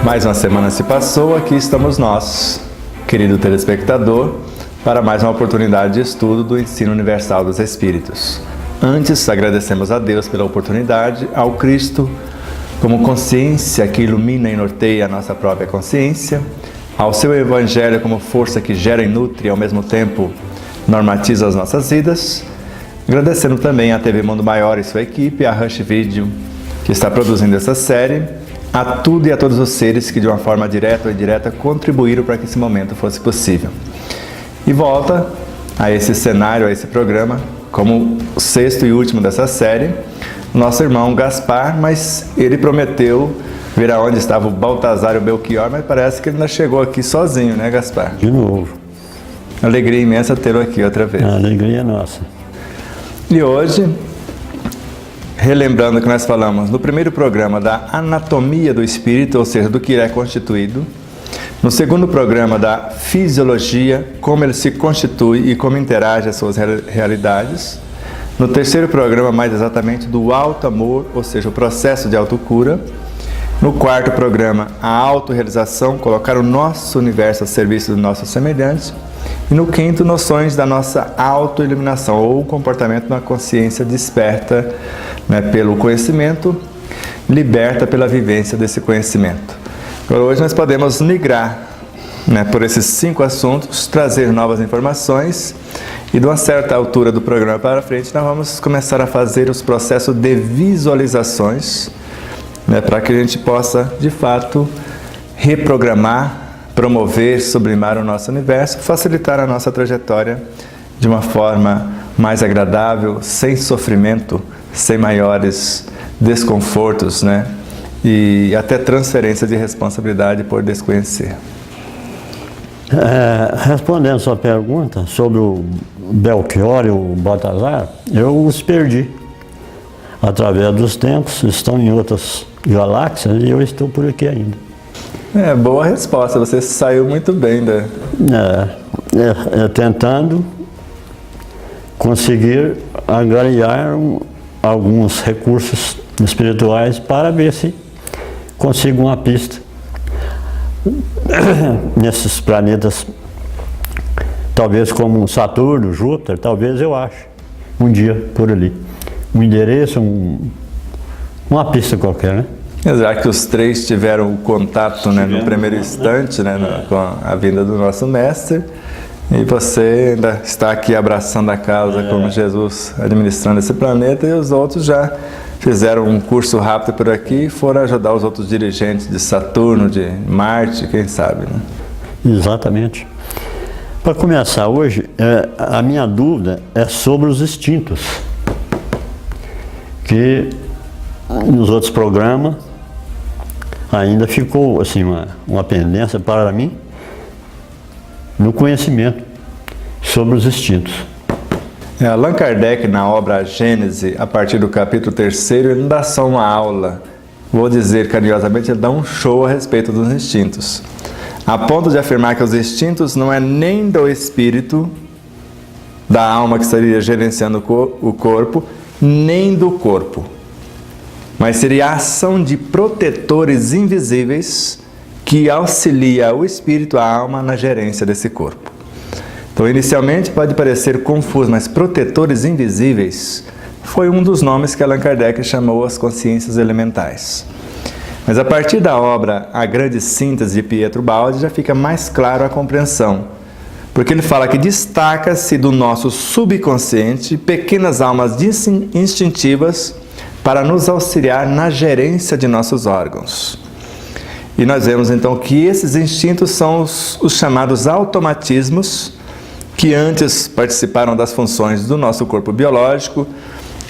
Mais uma semana se passou, aqui estamos nós, querido telespectador, para mais uma oportunidade de estudo do Ensino Universal dos Espíritos. Antes, agradecemos a Deus pela oportunidade, ao Cristo como consciência que ilumina e norteia a nossa própria consciência, ao seu Evangelho como força que gera e nutre e ao mesmo tempo normatiza as nossas vidas, agradecendo também à TV Mundo Maior e sua equipe, a Rush Video, que está produzindo essa série, a tudo e a todos os seres que de uma forma direta ou indireta contribuíram para que esse momento fosse possível. E volta a esse cenário, a esse programa, como o sexto e último dessa série, nosso irmão Gaspar, mas ele prometeu ver aonde estava o Baltazar e o Belchior, mas parece que ele ainda chegou aqui sozinho, né, Gaspar? De novo. Alegria imensa tê-lo aqui outra vez. A alegria é nossa. E hoje, relembrando que nós falamos no primeiro programa da anatomia do espírito, ou seja, do que ele é constituído, no segundo programa da fisiologia, como ele se constitui e como interage as suas realidades, no terceiro programa, mais exatamente, do alto amor, ou seja, o processo de autocura, no quarto programa, a autorrealização, colocar o nosso universo a serviço do nosso semelhante, e no quinto, noções da nossa autoiluminação, ou comportamento na consciência desperta, né, pelo conhecimento, liberta pela vivência desse conhecimento. Agora, hoje nós podemos migrar, né, por esses 5 assuntos, trazer novas informações, e de uma certa altura do programa para frente, nós vamos começar a fazer os processos de visualizações, né, para que a gente possa, de fato, reprogramar, promover, sublimar o nosso universo, facilitar a nossa trajetória de uma forma mais agradável, sem sofrimento, sem maiores desconfortos, né? E até transferência de responsabilidade por desconhecer. Respondendo a sua pergunta sobre o Belchior e o Baltazar, eu os perdi. Através dos tempos, estão em outras galáxias e eu estou por aqui ainda. Boa resposta, você saiu muito bem tentando conseguir angariar alguns recursos espirituais para ver se consigo uma pista nesses planetas, talvez como Saturno, Júpiter, talvez eu ache um dia por ali um endereço, uma pista qualquer, né? Já que os três tiveram o contato, né, no primeiro instante, né, com a vinda do nosso mestre, e você ainda está aqui abraçando a causa como Jesus, administrando esse planeta, e os outros já fizeram um curso rápido por aqui e foram ajudar os outros dirigentes de Saturno, de Marte, quem sabe, né? Exatamente. Para começar hoje, a minha dúvida é sobre os instintos, que nos outros programas ainda ficou assim uma pendência para mim no conhecimento sobre os instintos. Allan Kardec, na obra Gênese, a partir do capítulo 3º, ele não dá só uma aula, vou dizer carinhosamente, ele dá um show a respeito dos instintos, a ponto de afirmar que os instintos não é nem do espírito, da alma que estaria gerenciando o corpo, nem do corpo, mas seria a ação de protetores invisíveis que auxilia o espírito, a alma, na gerência desse corpo. Então, inicialmente pode parecer confuso, mas protetores invisíveis foi um dos nomes que Allan Kardec chamou as consciências elementais. Mas a partir da obra A Grande Síntese de Pietro Baldi já fica mais claro a compreensão, porque ele fala que destaca-se do nosso subconsciente pequenas almas instintivas para nos auxiliar na gerência de nossos órgãos. E nós vemos então que esses instintos são os chamados automatismos, que antes participaram das funções do nosso corpo biológico,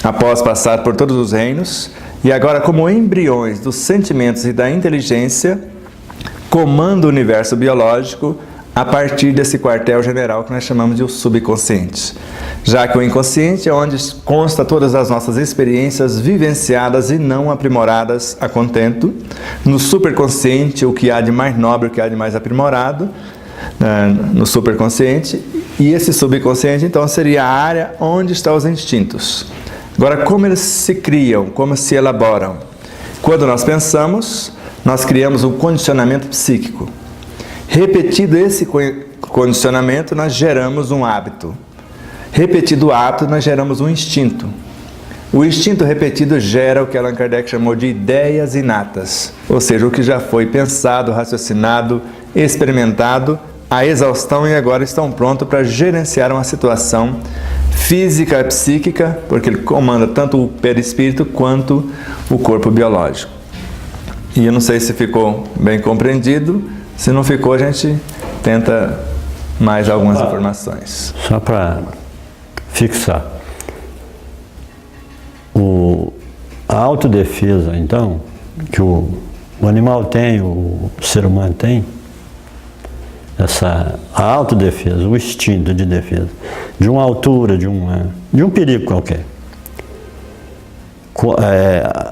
após passar por todos os reinos, e agora como embriões dos sentimentos e da inteligência, comandam o universo biológico a partir desse quartel-general que nós chamamos de o subconsciente. Já que o inconsciente é onde consta todas as nossas experiências vivenciadas e não aprimoradas a contento, no superconsciente o que há de mais nobre, o que há de mais aprimorado, no superconsciente, e esse subconsciente então seria a área onde estão os instintos. Agora, como eles se criam, como se elaboram? Quando nós pensamos, nós criamos um condicionamento psíquico. Repetido esse condicionamento, nós geramos um hábito. Repetido o hábito, nós geramos um instinto. O instinto repetido gera o que Allan Kardec chamou de ideias inatas, ou seja, o que já foi pensado, raciocinado, experimentado, a exaustão e agora estão prontos para gerenciar uma situação física e psíquica, porque ele comanda tanto o perispírito quanto o corpo biológico. E eu não sei se ficou bem compreendido, se não ficou a gente tenta mais algumas informações. Só para fixar. A autodefesa, então, que o animal tem, o ser humano tem, a autodefesa, o instinto de defesa, de uma altura, de um perigo qualquer.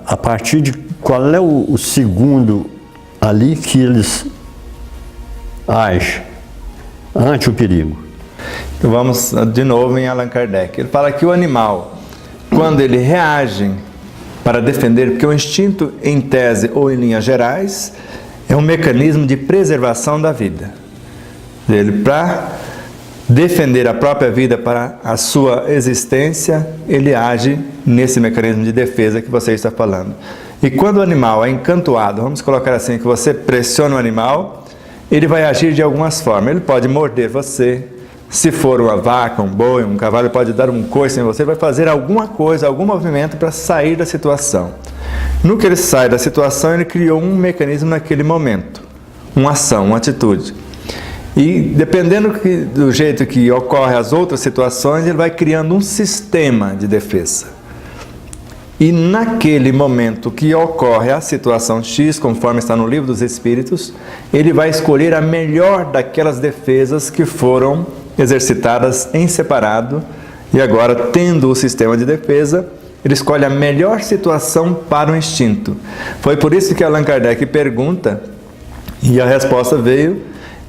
A partir de qual é o segundo ali que eles agem ante o perigo? Então vamos de novo em Allan Kardec. Ele fala que o animal, quando ele reage para defender, porque o instinto, em tese ou em linhas gerais, é um mecanismo de preservação da vida. Ele, para defender a própria vida, para a sua existência, ele age nesse mecanismo de defesa que você está falando. E quando o animal é encantoado, vamos colocar assim, que você pressiona o animal, ele vai agir de algumas formas. Ele pode morder você, se for uma vaca, um boi, um cavalo, ele pode dar um coice em você, vai fazer alguma coisa, algum movimento para sair da situação. No que ele sai da situação, ele criou um mecanismo naquele momento, uma ação, uma atitude. E dependendo do jeito que ocorre as outras situações, ele vai criando um sistema de defesa. E naquele momento que ocorre a situação X, conforme está no Livro dos Espíritos, ele vai escolher a melhor daquelas defesas que foram exercitadas em separado, e agora, tendo o sistema de defesa, ele escolhe a melhor situação para o instinto. Foi por isso que Allan Kardec pergunta, e a resposta veio,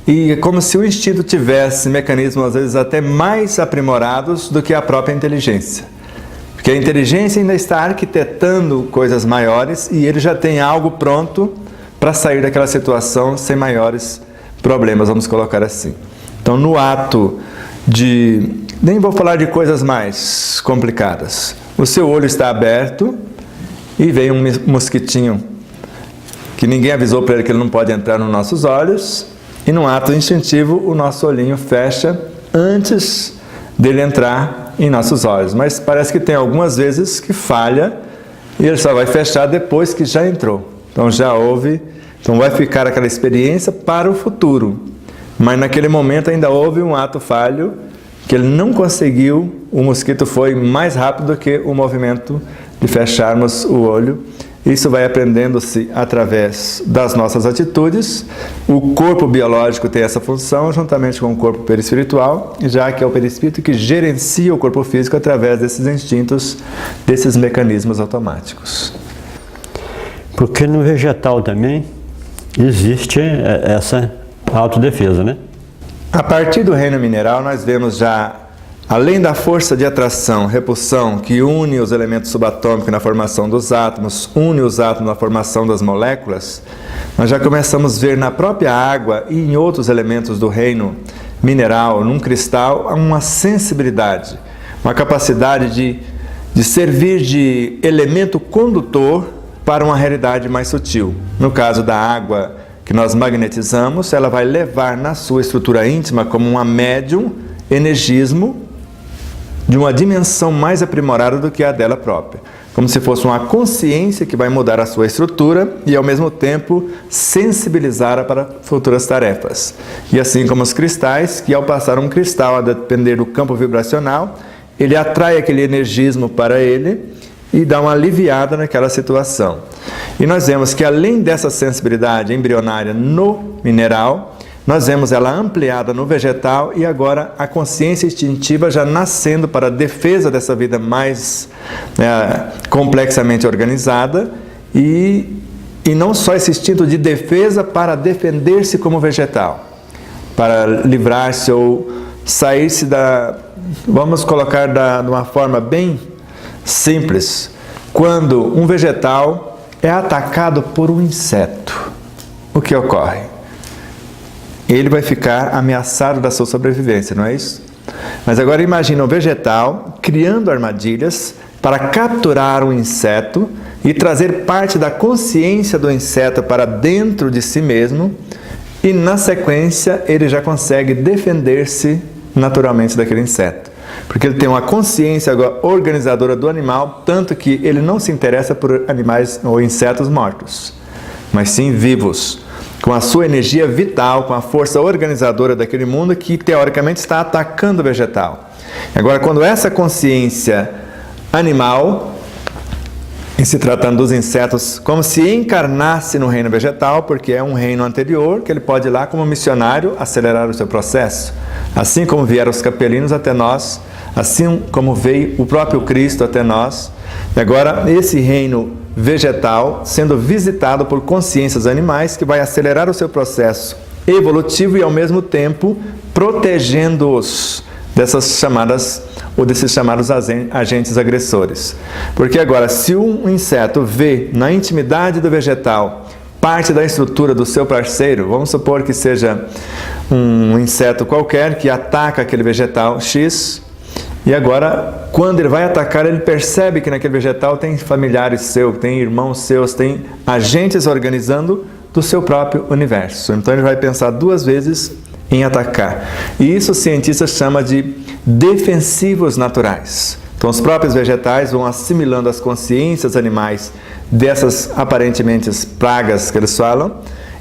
e é como se o instinto tivesse mecanismos, às vezes, até mais aprimorados do que a própria inteligência. Porque a inteligência ainda está arquitetando coisas maiores e ele já tem algo pronto para sair daquela situação sem maiores problemas, vamos colocar assim. Então, no ato de... nem vou falar de coisas mais complicadas. O seu olho está aberto e vem um mosquitinho que ninguém avisou para ele que ele não pode entrar nos nossos olhos, e num ato instintivo o nosso olhinho fecha antes dele entrar em nossos olhos. Mas parece que tem algumas vezes que falha e ele só vai fechar depois que já entrou. Então já houve, então vai ficar aquela experiência para o futuro. Mas naquele momento ainda houve um ato falho que ele não conseguiu, o mosquito foi mais rápido do que o movimento de fecharmos o olho. Isso vai aprendendo-se através das nossas atitudes. O corpo biológico tem essa função, juntamente com o corpo perispiritual, já que é o perispírito que gerencia o corpo físico através desses instintos, desses mecanismos automáticos. Porque no vegetal também existe essa autodefesa, né? A partir do reino mineral, nós vemos já, além da força de atração, repulsão, que une os elementos subatômicos na formação dos átomos, une os átomos na formação das moléculas, nós já começamos a ver na própria água e em outros elementos do reino mineral, num cristal, uma sensibilidade, uma capacidade de servir de elemento condutor para uma realidade mais sutil. No caso da água que nós magnetizamos, ela vai levar na sua estrutura íntima, como uma médium, energismo, de uma dimensão mais aprimorada do que a dela própria. Como se fosse uma consciência que vai mudar a sua estrutura e, ao mesmo tempo, sensibilizá-la para futuras tarefas. E assim como os cristais, que ao passar um cristal, a depender do campo vibracional, ele atrai aquele energismo para ele e dá uma aliviada naquela situação. E nós vemos que, além dessa sensibilidade embrionária no mineral, nós vemos ela ampliada no vegetal e agora a consciência instintiva já nascendo para a defesa dessa vida mais complexamente organizada e não só esse instinto de defesa para defender-se como vegetal, para livrar-se ou sair-se da... Vamos colocar de uma forma bem simples. Quando um vegetal é atacado por um inseto, o que ocorre? Ele vai ficar ameaçado da sua sobrevivência, não é isso? Mas agora imagina o vegetal criando armadilhas para capturar um inseto e trazer parte da consciência do inseto para dentro de si mesmo, e na sequência ele já consegue defender-se naturalmente daquele inseto. Porque ele tem uma consciência organizadora do animal, tanto que ele não se interessa por animais ou insetos mortos, mas sim vivos, com a sua energia vital, com a força organizadora daquele mundo que teoricamente está atacando o vegetal. Agora, quando essa consciência animal, em se tratando dos insetos, como se encarnasse no reino vegetal, porque é um reino anterior, que ele pode ir lá como missionário acelerar o seu processo. Assim como vieram os capelinos até nós, assim como veio o próprio Cristo até nós. E agora, esse reino vegetal sendo visitado por consciências animais, que vai acelerar o seu processo evolutivo e, ao mesmo tempo, protegendo-os desses chamados agentes agressores. Porque agora, se um inseto vê na intimidade do vegetal parte da estrutura do seu parceiro, vamos supor que seja um inseto qualquer que ataca aquele vegetal X, e agora, quando ele vai atacar, ele percebe que naquele vegetal tem familiares seus, tem irmãos seus, tem agentes organizando do seu próprio universo. Então ele vai pensar duas vezes em atacar. E isso os cientistas chamam de defensivos naturais. Então os próprios vegetais vão assimilando as consciências animais dessas aparentemente pragas que eles falam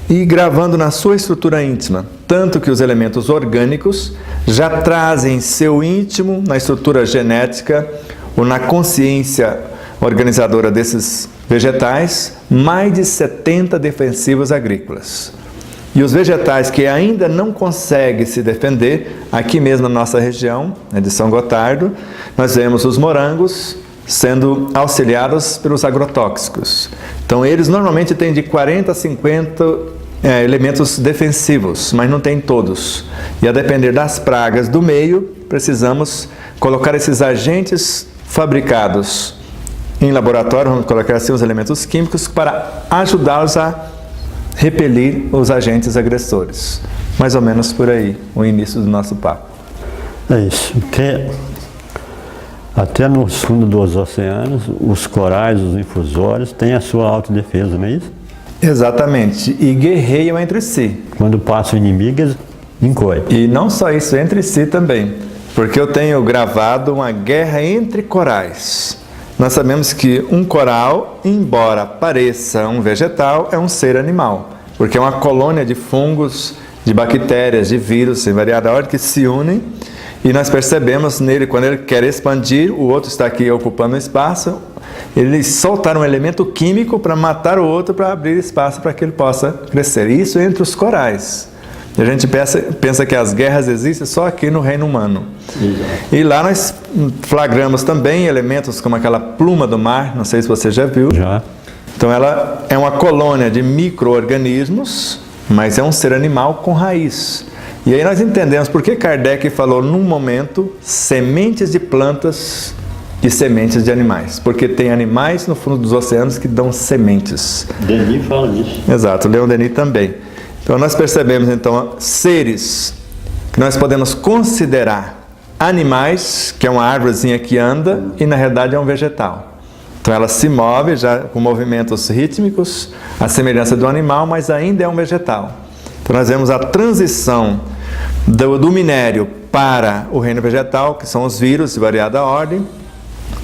e gravando na sua estrutura íntima. Tanto que os elementos orgânicos já trazem em seu íntimo, na estrutura genética ou na consciência organizadora desses vegetais, mais de 70 defensivos agrícolas. E os vegetais que ainda não conseguem se defender, aqui mesmo na nossa região, de São Gotardo, nós vemos os morangos sendo auxiliados pelos agrotóxicos. Então eles normalmente têm de 40 a 50 elementos defensivos, mas não tem todos. E a depender das pragas do meio, precisamos colocar esses agentes fabricados em laboratório, vamos colocar assim os elementos químicos, para ajudá-los a repelir os agentes agressores. Mais ou menos por aí, o início do nosso papo. É isso, porque até no fundo dos oceanos, os corais, os infusórios, têm a sua autodefesa, não é isso? Exatamente, e guerreiam entre si. Quando passam inimigas, encolhem. E não só isso, entre si também, porque eu tenho gravado uma guerra entre corais. Nós sabemos que um coral, embora pareça um vegetal, é um ser animal, porque é uma colônia de fungos, de bactérias, de vírus, sem variada ordem, que se unem, e nós percebemos nele, quando ele quer expandir, o outro está aqui ocupando espaço, eles soltaram um elemento químico para matar o outro, para abrir espaço para que ele possa crescer. Isso entre os corais. E a gente pensa que as guerras existem só aqui no reino humano. Exato. E lá nós flagramos também elementos como aquela pluma do mar, não sei se você já viu. Já. Então ela é uma colônia de micro-organismos, mas é um ser animal com raiz. E aí nós entendemos por que Kardec falou num momento sementes de plantas e sementes de animais, porque tem animais no fundo dos oceanos que dão sementes. Denis fala disso. Exato, Leon Denis também. Então nós percebemos então seres que nós podemos considerar animais, que é uma árvorezinha que anda e na realidade é um vegetal. Então ela se move já com movimentos rítmicos, a semelhança do animal, mas ainda é um vegetal. Então nós vemos a transição do minério para o reino vegetal, que são os vírus de variada ordem,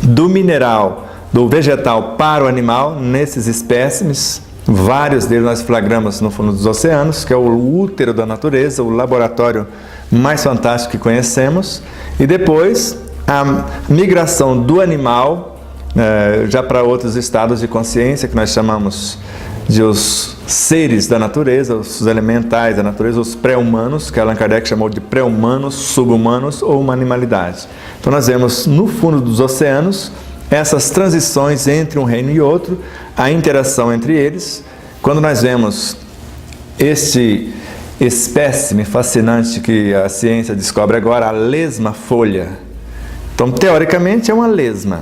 do mineral, do vegetal para o animal, nesses espécimes, vários deles nós flagramos no fundo dos oceanos, que é o útero da natureza, o laboratório mais fantástico que conhecemos, e depois a migração do animal já para outros estados de consciência, que nós chamamos de os seres da natureza, os elementais da natureza, os pré-humanos, que Allan Kardec chamou de pré-humanos, sub-humanos ou uma animalidade. Então nós vemos no fundo dos oceanos essas transições entre um reino e outro, a interação entre eles. Quando nós vemos este espécime fascinante que a ciência descobre agora, a lesma folha. Então, teoricamente é uma lesma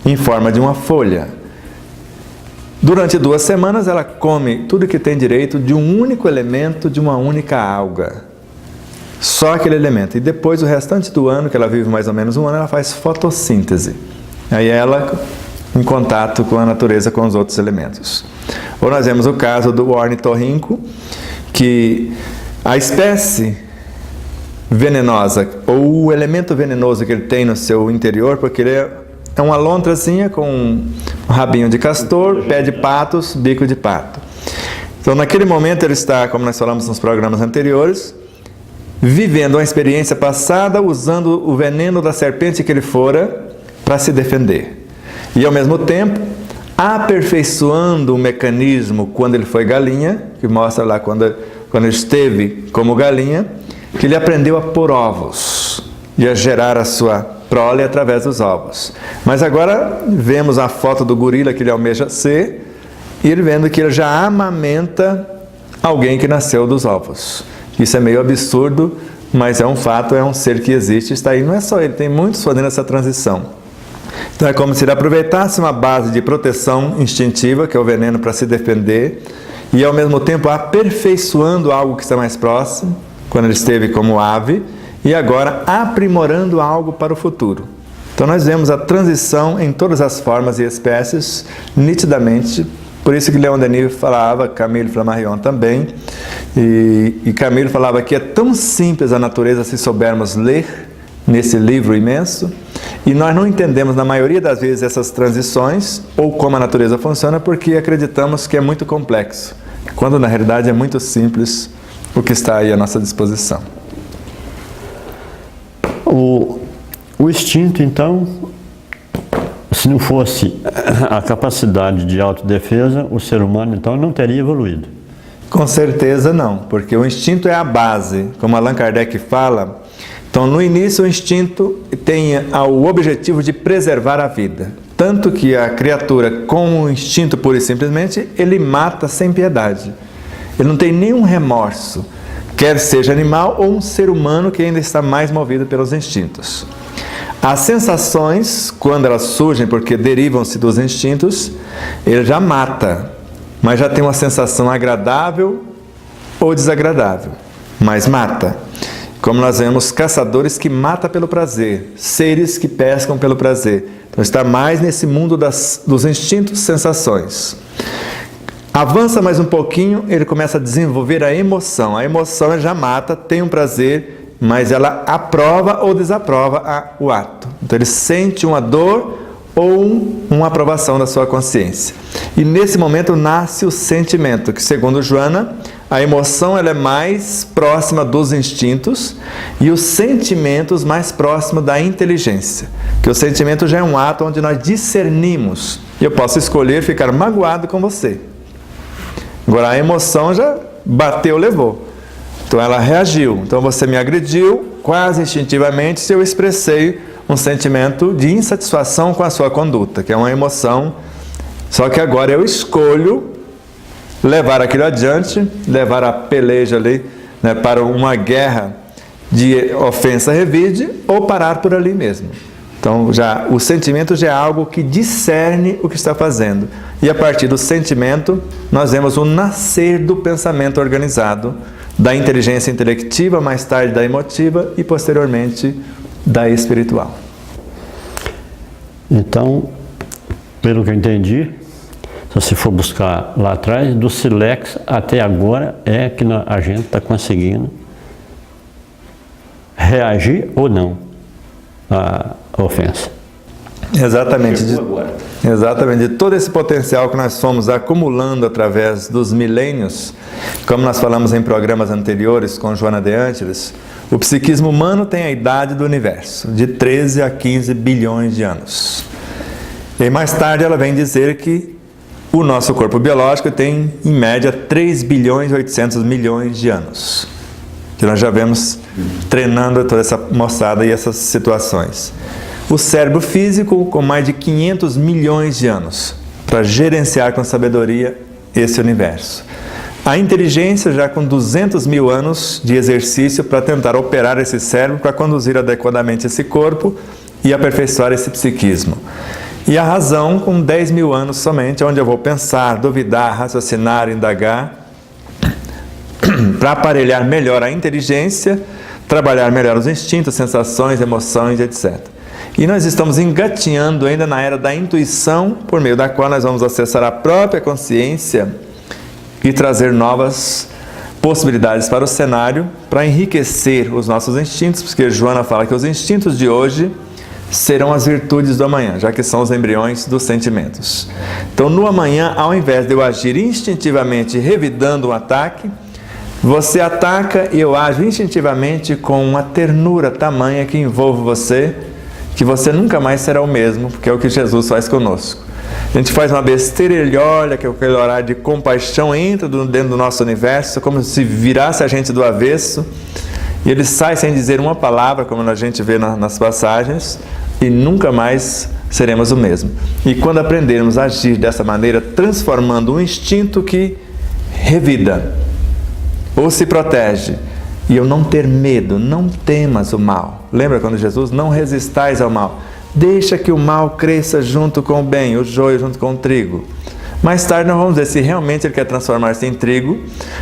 em forma de uma folha. Durante 2 semanas ela come tudo que tem direito de um único elemento, de uma única alga. Só aquele elemento. E depois o restante do ano, que ela vive mais ou menos um ano, ela faz fotossíntese. Aí ela em contato com a natureza, com os outros elementos. Ou nós vemos o caso do ornitorrinco, que a espécie venenosa, ou o elemento venenoso que ele tem no seu interior, porque ele é uma lontrazinha com um rabinho de castor, pé de patos, bico de pato. Então naquele momento ele está, como nós falamos nos programas anteriores, vivendo uma experiência passada, usando o veneno da serpente que ele fora para se defender. E ao mesmo tempo, aperfeiçoando o mecanismo quando ele foi galinha, que mostra lá quando ele esteve como galinha, que ele aprendeu a pôr ovos e a gerar a sua prole através dos ovos. Mas agora vemos a foto do gorila que ele almeja ser, e ele vendo que ele já amamenta alguém que nasceu dos ovos. Isso é meio absurdo, mas é um fato, é um ser que existe, está aí. Não é só ele, tem muitos fazendo essa transição. Então é como se ele aproveitasse uma base de proteção instintiva, que é o veneno para se defender, e ao mesmo tempo aperfeiçoando algo que está mais próximo, quando ele esteve como ave, e agora aprimorando algo para o futuro. Então nós vemos a transição em todas as formas e espécies, nitidamente. Por isso que Leon Denis falava, Camille Flammarion também, e Camille falava que é tão simples a natureza se soubermos ler nesse livro imenso, e nós não entendemos na maioria das vezes essas transições, ou como a natureza funciona, porque acreditamos que é muito complexo, quando na realidade é muito simples o que está aí à nossa disposição. O instinto, então, se não fosse a capacidade de autodefesa, o ser humano, então, não teria evoluído. Com certeza não, porque o instinto é a base, como Allan Kardec fala. Então, no início, o instinto tem o objetivo de preservar a vida. Tanto que a criatura, com o instinto pura e simplesmente, ele mata sem piedade. Ele não tem nenhum remorso, quer seja animal ou um ser humano que ainda está mais movido pelos instintos. As sensações, quando elas surgem porque derivam-se dos instintos, ele já mata, mas já tem uma sensação agradável ou desagradável, mas mata. Como nós vemos, caçadores que matam pelo prazer, seres que pescam pelo prazer. Então está mais nesse mundo dos instintos, sensações. Avança mais um pouquinho, ele começa a desenvolver a emoção. A emoção ele já mata, tem um prazer, mas ela aprova ou desaprova o ato. Então ele sente uma dor ou uma aprovação da sua consciência. E nesse momento nasce o sentimento, que segundo Joana, a emoção ela é mais próxima dos instintos e os sentimentos mais próximos da inteligência. Que o sentimento já é um ato onde nós discernimos. Eu posso escolher ficar magoado com você. Agora a emoção já bateu, levou. Então ela reagiu. Então você me agrediu quase instintivamente se eu expressei um sentimento de insatisfação com a sua conduta, que é uma emoção. Só que agora eu escolho levar aquilo adiante, levar a peleja ali, né, para uma guerra de ofensa-revide ou parar por ali mesmo. Então já o sentimento já é algo que discerne o que está fazendo. E a partir do sentimento nós vemos o nascer do pensamento organizado, da inteligência intelectiva, mais tarde da emotiva e posteriormente da espiritual. Então, pelo que eu entendi, se você for buscar lá atrás, do Silex até agora é que a gente está conseguindo reagir ou não à ofensa. Exatamente. Exatamente. De todo esse potencial que nós fomos acumulando através dos milênios, como nós falamos em programas anteriores com Joana de Ângeles, o psiquismo humano tem a idade do universo, de 13 a 15 bilhões de anos. E mais tarde ela vem dizer que o nosso corpo biológico tem, em média, 3 bilhões e 800 milhões de anos. Que nós já vemos treinando toda essa moçada e essas situações. O cérebro físico com mais de 500 milhões de anos para gerenciar com sabedoria esse universo. A inteligência já com 200 mil anos de exercício para tentar operar esse cérebro, para conduzir adequadamente esse corpo e aperfeiçoar esse psiquismo. E a razão com 10 mil anos somente, onde eu vou pensar, duvidar, raciocinar, indagar, para aparelhar melhor a inteligência, trabalhar melhor os instintos, sensações, emoções, etc. E nós estamos engatinhando ainda na era da intuição, por meio da qual nós vamos acessar a própria consciência e trazer novas possibilidades para o cenário, para enriquecer os nossos instintos, porque Joana fala que os instintos de hoje serão as virtudes do amanhã, já que são os embriões dos sentimentos. Então, no amanhã, ao invés de eu agir instintivamente revidando um ataque, você ataca e eu ajo instintivamente com uma ternura tamanha que envolve você, que você nunca mais será o mesmo, porque é o que Jesus faz conosco. A gente faz uma besteira e ele olha, que aquele horário de compaixão entra dentro do nosso universo, como se virasse a gente do avesso, e ele sai sem dizer uma palavra, como a gente vê nas passagens, e nunca mais seremos o mesmo. E quando aprendermos a agir dessa maneira, transformando um instinto que revida, ou se protege, e eu não ter medo, não temas o mal. Lembra quando Jesus, não resistais ao mal. Deixa que o mal cresça junto com o bem, o joio junto com o trigo. Mais tarde nós vamos ver se realmente ele quer transformar-se em trigo,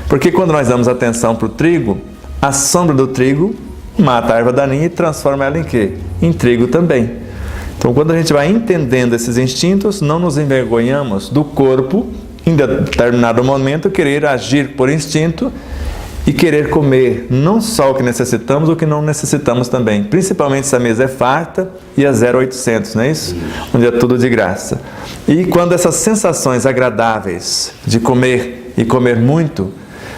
porque quando nós damos atenção para o trigo, a sombra do trigo mata a erva daninha e transforma ela em quê? Em trigo também. Então quando a gente vai entendendo esses instintos, não nos envergonhamos do corpo, em determinado momento, querer agir por instinto e querer comer não só o que necessitamos, o que não necessitamos também. Principalmente se a mesa é farta e é 0,800, não é isso? Onde é tudo de graça. E quando essas sensações agradáveis de comer e comer muito,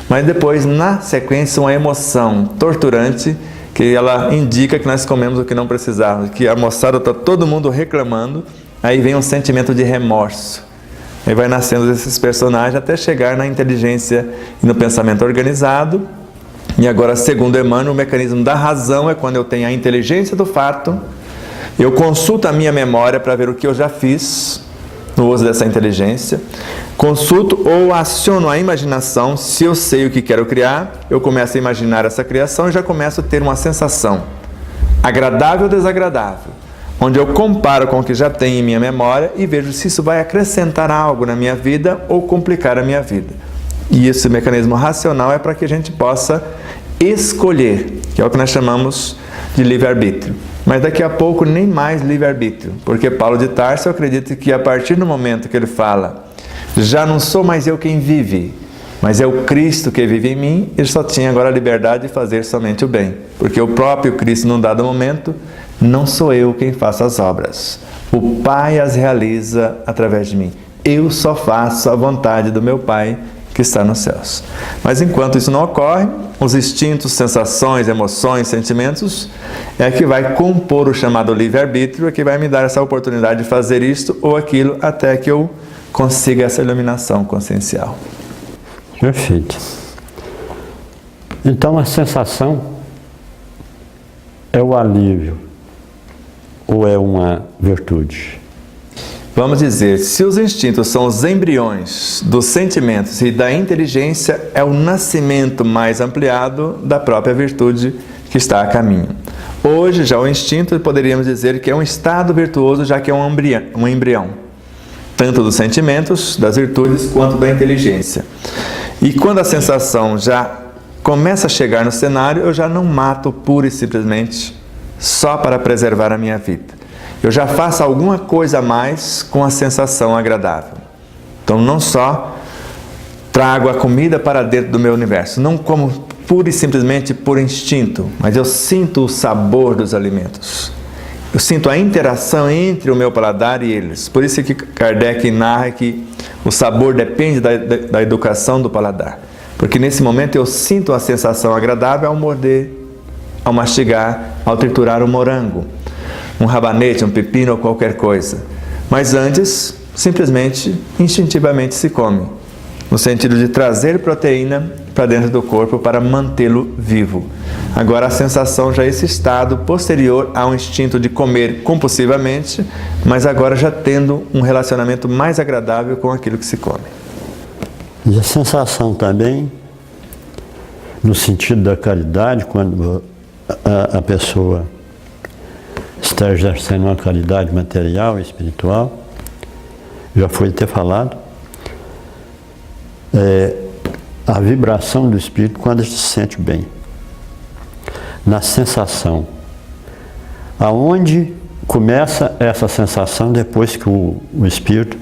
mas depois, na sequência, uma emoção torturante, que ela indica que nós comemos o que não precisávamos, que a moçada está todo mundo reclamando, aí vem um sentimento de remorso. Aí vai nascendo esses personagens até chegar na inteligência e no pensamento organizado. E agora, segundo Emmanuel, o mecanismo da razão é quando eu tenho a inteligência do fato, eu consulto a minha memória para ver o que eu já fiz no uso dessa inteligência, consulto ou aciono a imaginação. Se eu sei o que quero criar, eu começo a imaginar essa criação e já começo a ter uma sensação agradável ou desagradável, onde eu comparo com o que já tenho em minha memória e vejo se isso vai acrescentar algo na minha vida ou complicar a minha vida. E esse mecanismo racional é para que a gente possa escolher, que é o que nós chamamos de livre-arbítrio. Mas daqui a pouco nem mais livre-arbítrio, porque Paulo de Tarso acredita que a partir do momento que ele fala, já não sou mais eu quem vive, mas é o Cristo que vive em mim, ele só tinha agora a liberdade de fazer somente o bem, porque o próprio Cristo, num dado momento, não sou eu quem faço as obras, o Pai as realiza através de mim, eu só faço a vontade do meu Pai que está nos céus. Mas enquanto isso não ocorre, os instintos, sensações, emoções, sentimentos é que vai compor o chamado livre-arbítrio, é que vai me dar essa oportunidade de fazer isto ou aquilo até que eu consiga essa iluminação consciencial. Perfeito. Então a sensação é o alívio ou é uma virtude? Vamos dizer, se os instintos são os embriões dos sentimentos e da inteligência, é o nascimento mais ampliado da própria virtude que está a caminho. Hoje, já o instinto, poderíamos dizer que é um estado virtuoso, já que é um embrião, tanto dos sentimentos, das virtudes, quanto da inteligência. E quando a sensação já começa a chegar no cenário, eu já não mato pura e simplesmente só para preservar a minha vida. Eu já faço alguma coisa a mais com a sensação agradável. Então, não só trago a comida para dentro do meu universo, não como pura e simplesmente por instinto, mas eu sinto o sabor dos alimentos. Eu sinto a interação entre o meu paladar e eles. Por isso que Kardec narra que o sabor depende da educação do paladar. Porque nesse momento eu sinto a sensação agradável ao morder, ao mastigar, ao triturar um morango, um rabanete, um pepino ou qualquer coisa. Mas antes, simplesmente, instintivamente se come, no sentido de trazer proteína para dentro do corpo para mantê-lo vivo. Agora a sensação já é esse estado posterior ao instinto de comer compulsivamente, mas agora já tendo um relacionamento mais agradável com aquilo que se come. E a sensação também, no sentido da caridade, quando a pessoa está está exercendo uma caridade material e espiritual, já foi ter falado, a vibração do espírito quando ele se sente bem, na sensação. Aonde começa essa sensação depois que o espírito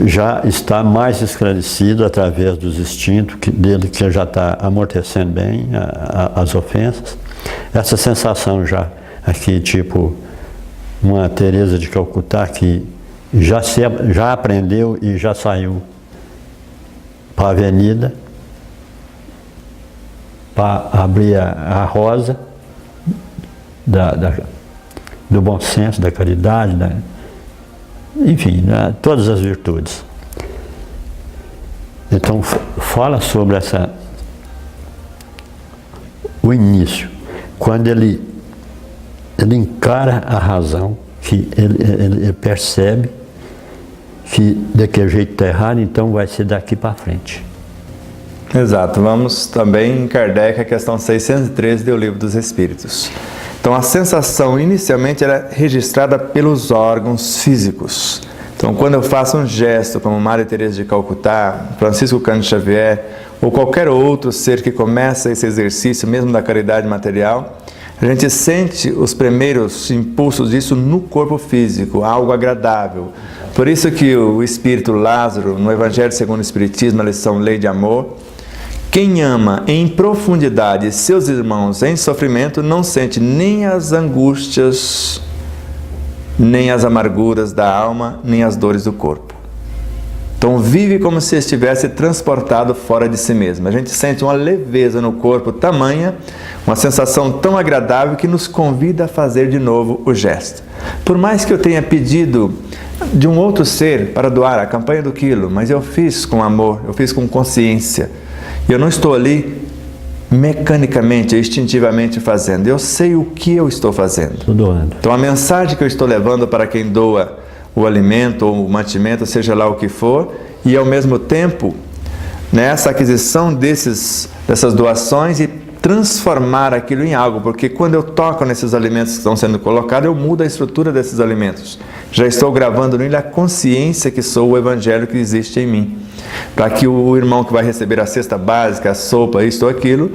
já está mais esclarecido através dos instintos dele, que já está amortecendo bem as ofensas. Essa sensação já aqui, tipo uma Teresa de Calcutá que já aprendeu e já saiu para a avenida para abrir a rosa do bom senso, da caridade, enfim, todas as virtudes. Então fala sobre o início, quando ele encara a razão, que ele percebe que daquele jeito está errado, então vai ser daqui para frente. Exato. Vamos também em Kardec, a questão 613 do Livro dos Espíritos. Então a sensação inicialmente era registrada pelos órgãos físicos. Então quando eu faço um gesto como Maria Teresa de Calcutá, Francisco Cândido Xavier ou qualquer outro ser que começa esse exercício mesmo da caridade material, a gente sente os primeiros impulsos disso no corpo físico, algo agradável. Por isso que o Espírito Lázaro, no Evangelho segundo o Espiritismo, a lição Lei de Amor, quem ama em profundidade seus irmãos em sofrimento não sente nem as angústias, nem as amarguras da alma, nem as dores do corpo. Então vive como se estivesse transportado fora de si mesmo. A gente sente uma leveza no corpo tamanha, uma sensação tão agradável que nos convida a fazer de novo o gesto. Por mais que eu tenha pedido de um outro ser para doar a campanha do quilo, mas eu fiz com amor, eu fiz com consciência. Eu não estou ali mecanicamente, instintivamente fazendo. Eu sei o que eu estou fazendo. Estou doando. Então a mensagem que eu estou levando para quem doa o alimento ou o mantimento, seja lá o que for, e ao mesmo tempo, nessa aquisição dessas doações e transformar aquilo em algo, porque quando eu toco nesses alimentos que estão sendo colocados, eu mudo a estrutura desses alimentos. Já estou gravando nele a consciência que sou o Evangelho que existe em mim. Para que o irmão que vai receber a cesta básica, a sopa, isto ou aquilo,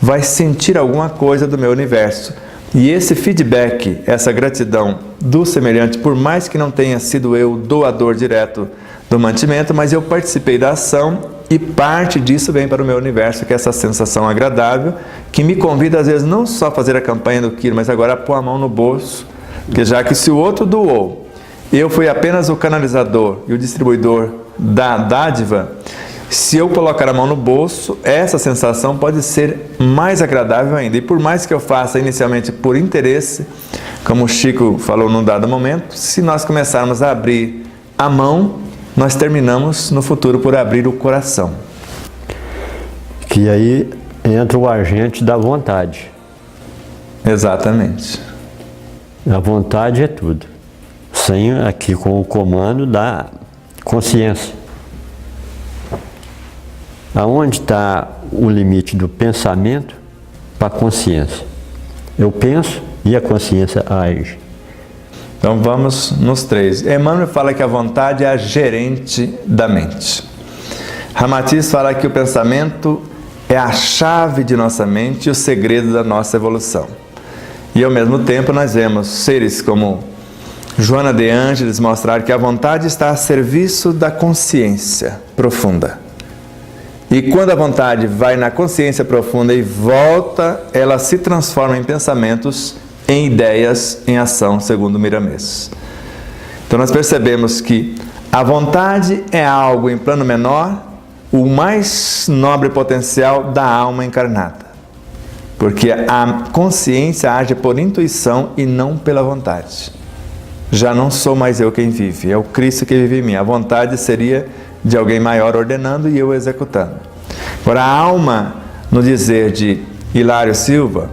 vai sentir alguma coisa do meu universo. E esse feedback, essa gratidão do semelhante, por mais que não tenha sido eu doador direto do mantimento, mas eu participei da ação e parte disso vem para o meu universo, que é essa sensação agradável, que me convida às vezes não só a fazer a campanha do quilo, mas agora a pôr a mão no bolso, porque já que se o outro doou, eu fui apenas o canalizador e o distribuidor da dádiva, se eu colocar a mão no bolso, essa sensação pode ser mais agradável ainda. E por mais que eu faça inicialmente por interesse, como o Chico falou num dado momento, se nós começarmos a abrir a mão, nós terminamos no futuro por abrir o coração. Que aí entra o agente da vontade. Exatamente. A vontade é tudo. Sem aqui com o comando da consciência. Aonde está o limite do pensamento para a consciência? Eu penso e a consciência age. Então vamos nos três. Emmanuel fala que a vontade é a gerente da mente. Ramatiz fala que o pensamento é a chave de nossa mente e o segredo da nossa evolução. E ao mesmo tempo nós vemos seres como Joana de Ângeles mostrar que a vontade está a serviço da consciência profunda. E quando a vontade vai na consciência profunda e volta, ela se transforma em pensamentos, em ideias, em ação, segundo Miramês. Então nós percebemos que a vontade é algo em plano menor, o mais nobre potencial da alma encarnada. Porque a consciência age por intuição e não pela vontade. Já não sou mais eu quem vive, é o Cristo que vive em mim. A vontade seria de alguém maior ordenando e eu executando. Agora, a alma, no dizer de Hilário Silva,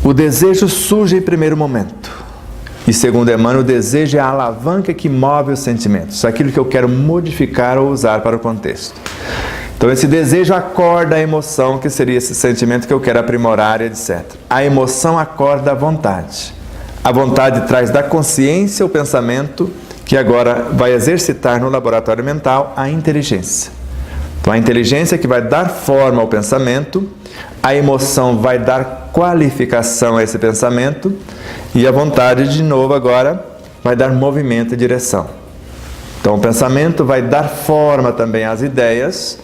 o desejo surge em primeiro momento. E segundo Emmanuel, o desejo é a alavanca que move os sentimentos, aquilo que eu quero modificar ou usar para o contexto. Então esse desejo acorda a emoção, que seria esse sentimento que eu quero aprimorar, etc. A emoção acorda a vontade. A vontade traz da consciência o pensamento, que agora vai exercitar no laboratório mental a inteligência. Então a inteligência que vai dar forma ao pensamento, a emoção vai dar qualificação a esse pensamento e a vontade, de novo agora, vai dar movimento e direção. Então o pensamento vai dar forma também às ideias,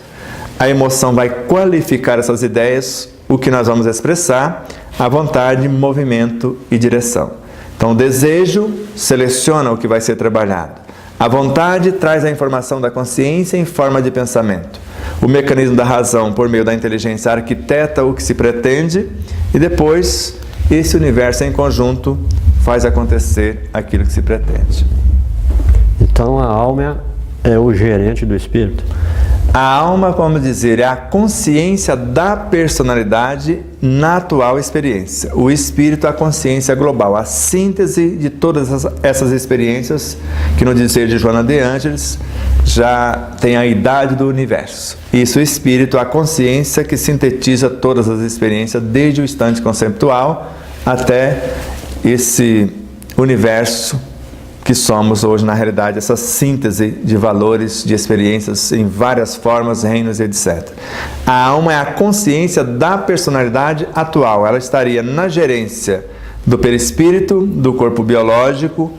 a emoção vai qualificar essas ideias, o que nós vamos expressar, a vontade, movimento e direção. Então o desejo seleciona o que vai ser trabalhado. A vontade traz a informação da consciência em forma de pensamento. O mecanismo da razão, por meio da inteligência, arquiteta o que se pretende e depois esse universo em conjunto faz acontecer aquilo que se pretende. Então a alma é o gerente do espírito? A alma, vamos dizer, é a consciência da personalidade na atual experiência. O espírito é a consciência global, a síntese de todas essas experiências, que no dizer de Joana de Ângeles já tem a idade do universo. Isso, o espírito é a consciência que sintetiza todas as experiências, desde o instante conceptual até esse universo que somos hoje, na realidade, essa síntese de valores, de experiências em várias formas, reinos e etc. A alma é a consciência da personalidade atual. Ela estaria na gerência do perispírito, do corpo biológico,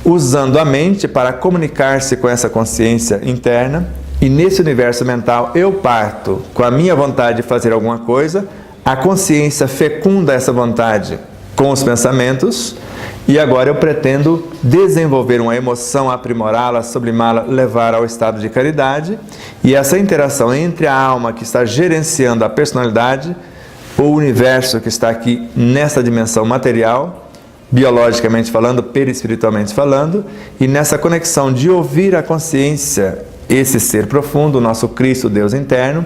usando a mente para comunicar-se com essa consciência interna. E nesse universo mental eu parto com a minha vontade de fazer alguma coisa, a consciência fecunda essa vontade com os pensamentos, e agora eu pretendo desenvolver uma emoção, aprimorá-la, sublimá-la, levar ao estado de caridade. E essa interação entre a alma que está gerenciando a personalidade, o universo que está aqui nessa dimensão material, biologicamente falando, perispiritualmente falando, e nessa conexão de ouvir a consciência, esse ser profundo, o nosso Cristo, Deus interno,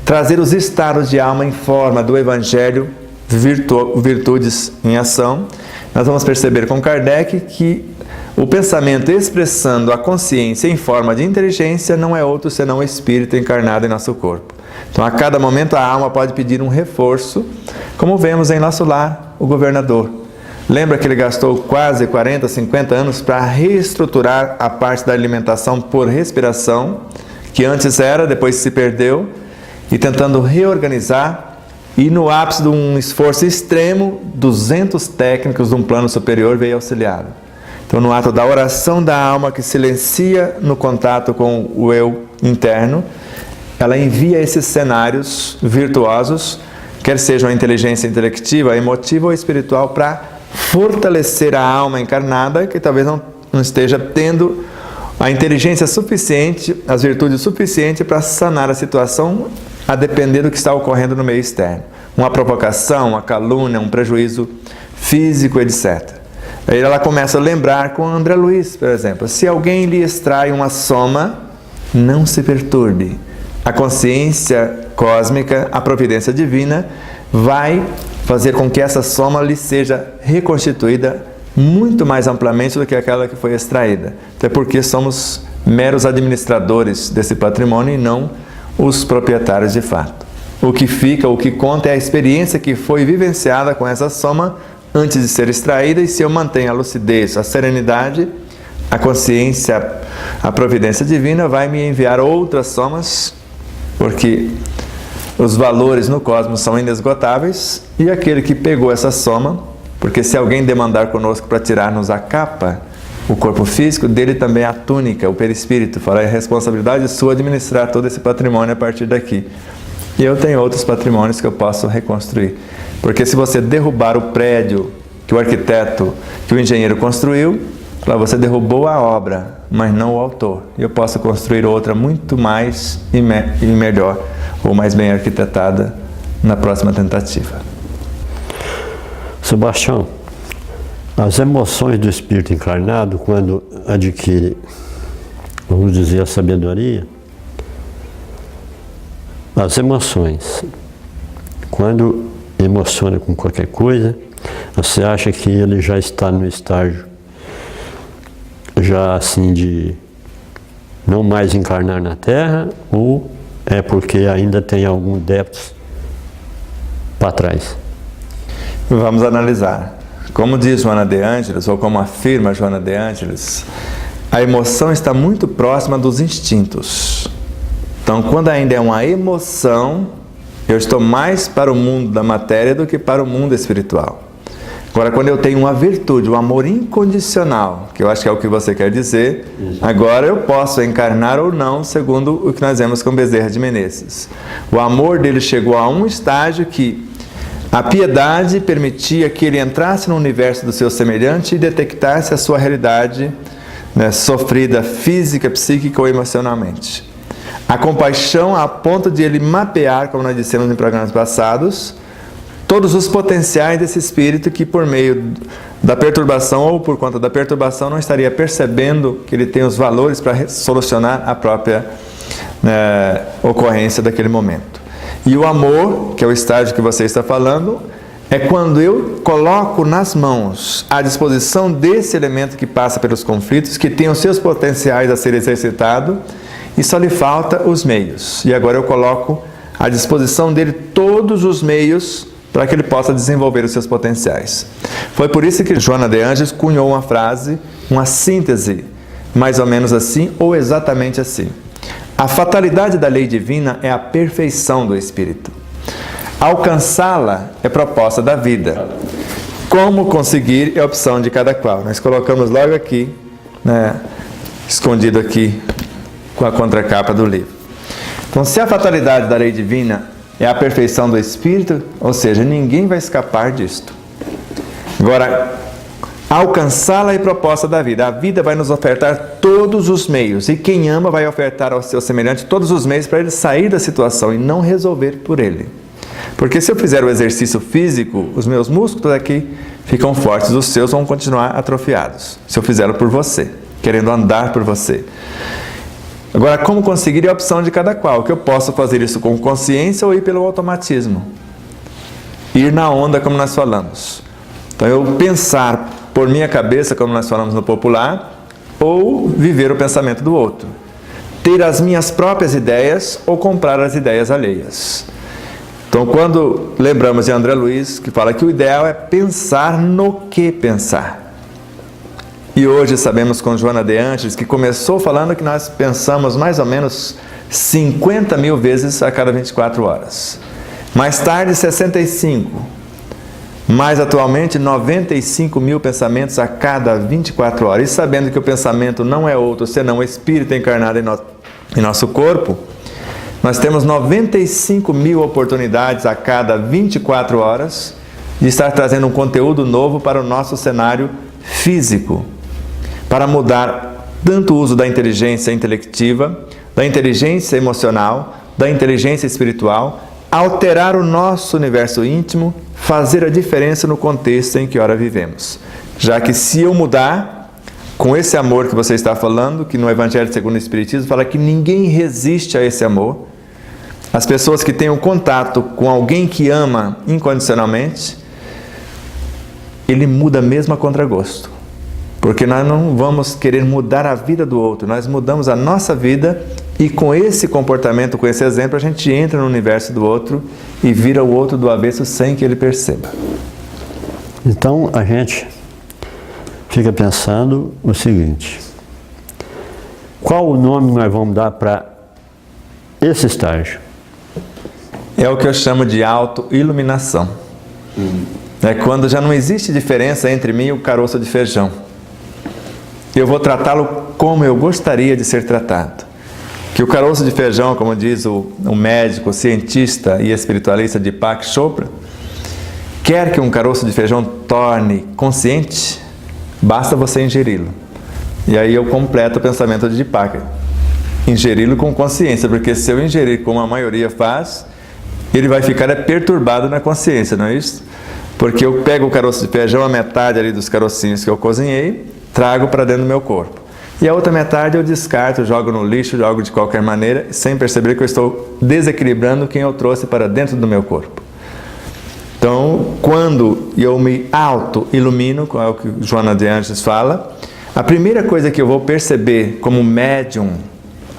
trazer os estados de alma em forma do Evangelho, virtudes em ação. Nós vamos perceber com Kardec que o pensamento expressando a consciência em forma de inteligência não é outro senão o espírito encarnado em nosso corpo. Então, a cada momento a alma pode pedir um reforço, como vemos em nosso lar, o governador. Lembra que ele gastou quase 40, 50 anos para reestruturar a parte da alimentação por respiração, que antes era, depois se perdeu, e tentando reorganizar. E no ápice de um esforço extremo, 200 técnicos de um plano superior veio auxiliá-lo. Então, no ato da oração da alma que silencia no contato com o eu interno, ela envia esses cenários virtuosos, quer sejam a inteligência intelectiva, a emotiva ou espiritual, para fortalecer a alma encarnada, que talvez não esteja tendo a inteligência suficiente, as virtudes suficientes para sanar a situação, a depender do que está ocorrendo no meio externo. Uma provocação, uma calúnia, um prejuízo físico, etc. Aí ela começa a lembrar com André Luiz, por exemplo. Se alguém lhe extrai uma soma, não se perturbe. A consciência cósmica, a providência divina, vai fazer com que essa soma lhe seja reconstituída muito mais amplamente do que aquela que foi extraída. Até porque somos meros administradores desse patrimônio e não os proprietários de fato. O que fica, o que conta é a experiência que foi vivenciada com essa soma antes de ser extraída, e se eu mantenho a lucidez, a serenidade, a consciência, a providência divina vai me enviar outras somas, porque os valores no cosmos são inesgotáveis, e aquele que pegou essa soma, porque se alguém demandar conosco para tirar-nos a capa, o corpo físico, dele também a túnica, o perispírito, fala, é responsabilidade sua administrar todo esse patrimônio a partir daqui. E eu tenho outros patrimônios que eu posso reconstruir. Porque se você derrubar o prédio que o arquiteto, que o engenheiro construiu, você derrubou a obra, mas não o autor. E eu posso construir outra muito mais e melhor, ou mais bem arquitetada, na próxima tentativa. Sebastião, as emoções do espírito encarnado, quando adquire, vamos dizer, a sabedoria, as emoções, quando emociona com qualquer coisa, você acha que ele já está no estágio, já assim, de não mais encarnar na Terra, ou é porque ainda tem algum débito para trás? Vamos analisar. Como diz Joana de Ângeles, ou como afirma Joana de Ângeles, a emoção está muito próxima dos instintos. Então, quando ainda é uma emoção, eu estou mais para o mundo da matéria do que para o mundo espiritual. Agora, quando eu tenho uma virtude, um amor incondicional, que eu acho que é o que você quer dizer, agora eu posso encarnar ou não, segundo o que nós vemos com Bezerra de Menezes. O amor dele chegou a um estágio que a piedade permitia que ele entrasse no universo do seu semelhante e detectasse a sua realidade, né, sofrida física, psíquica ou emocionalmente. A compaixão a ponto de ele mapear, como nós dissemos em programas passados, todos os potenciais desse espírito que por meio da perturbação ou por conta da perturbação não estaria percebendo que ele tem os valores para solucionar a própria ocorrência daquele momento. E o amor, que é o estágio que você está falando, é quando eu coloco nas mãos, à disposição desse elemento que passa pelos conflitos, que tem os seus potenciais a ser exercitado, e só lhe falta os meios. E agora eu coloco à disposição dele todos os meios para que ele possa desenvolver os seus potenciais. Foi por isso que Joana de Ângeles cunhou uma frase, uma síntese, mais ou menos assim, ou exatamente assim. A fatalidade da lei divina é a perfeição do espírito. Alcançá-la é proposta da vida. Como conseguir é opção de cada qual. Nós colocamos logo aqui, né, escondido aqui, com a contracapa do livro. Então, se a fatalidade da lei divina é a perfeição do espírito, ou seja, ninguém vai escapar disto. Agora, alcançá-la é proposta da vida. A vida vai nos ofertar todos os meios, e quem ama vai ofertar ao seu semelhante todos os meios para ele sair da situação e não resolver por ele. Porque se eu fizer o exercício físico, os meus músculos aqui ficam fortes, os seus vão continuar atrofiados. Se eu fizer por você, querendo andar por você. Agora, como conseguir é a opção de cada qual, que eu posso fazer isso com consciência ou ir pelo automatismo. Ir na onda, como nós falamos. Então, eu pensar por minha cabeça, como nós falamos no popular, ou viver o pensamento do outro. Ter as minhas próprias ideias ou comprar as ideias alheias. Então, quando lembramos de André Luiz, que fala que o ideal é pensar no que pensar. E hoje sabemos com Joana de Ângeles, que começou falando que nós pensamos mais ou menos 50 mil vezes a cada 24 horas. Mais tarde, 65. Mais atualmente, 95 mil pensamentos a cada 24 horas. E sabendo que o pensamento não é outro, senão o espírito encarnado em nosso corpo, nós temos 95 mil oportunidades a cada 24 horas de estar trazendo um conteúdo novo para o nosso cenário físico, para mudar tanto o uso da inteligência intelectiva, da inteligência emocional, da inteligência espiritual, alterar o nosso universo íntimo, fazer a diferença no contexto em que ora vivemos. Já que se eu mudar, com esse amor que você está falando, que no Evangelho segundo o Espiritismo fala que ninguém resiste a esse amor, as pessoas que têm um contato com alguém que ama incondicionalmente, ele muda mesmo a contragosto. Porque nós não vamos querer mudar a vida do outro, nós mudamos a nossa vida e com esse comportamento, com esse exemplo, a gente entra no universo do outro e vira o outro do avesso sem que ele perceba. Então a gente fica pensando o seguinte: qual o nome nós vamos dar para esse estágio? É o que eu chamo de auto-iluminação. É quando já não existe diferença entre mim e o caroço de feijão. Eu vou tratá-lo como eu gostaria de ser tratado. Que o caroço de feijão, como diz o médico, cientista e espiritualista Deepak Chopra, quer que um caroço de feijão torne consciente, basta você ingeri-lo. E aí eu completo o pensamento de Deepak. Ingeri-lo com consciência, porque se eu ingerir como a maioria faz, ele vai ficar perturbado na consciência, não é isso? Porque eu pego o caroço de feijão, a metade ali dos carocinhos que eu cozinhei, trago para dentro do meu corpo. E a outra metade eu descarto, jogo no lixo, jogo de qualquer maneira, sem perceber que eu estou desequilibrando quem eu trouxe para dentro do meu corpo. Então, quando eu me auto-ilumino, é o que Joana de Ângeles fala, a primeira coisa que eu vou perceber como médium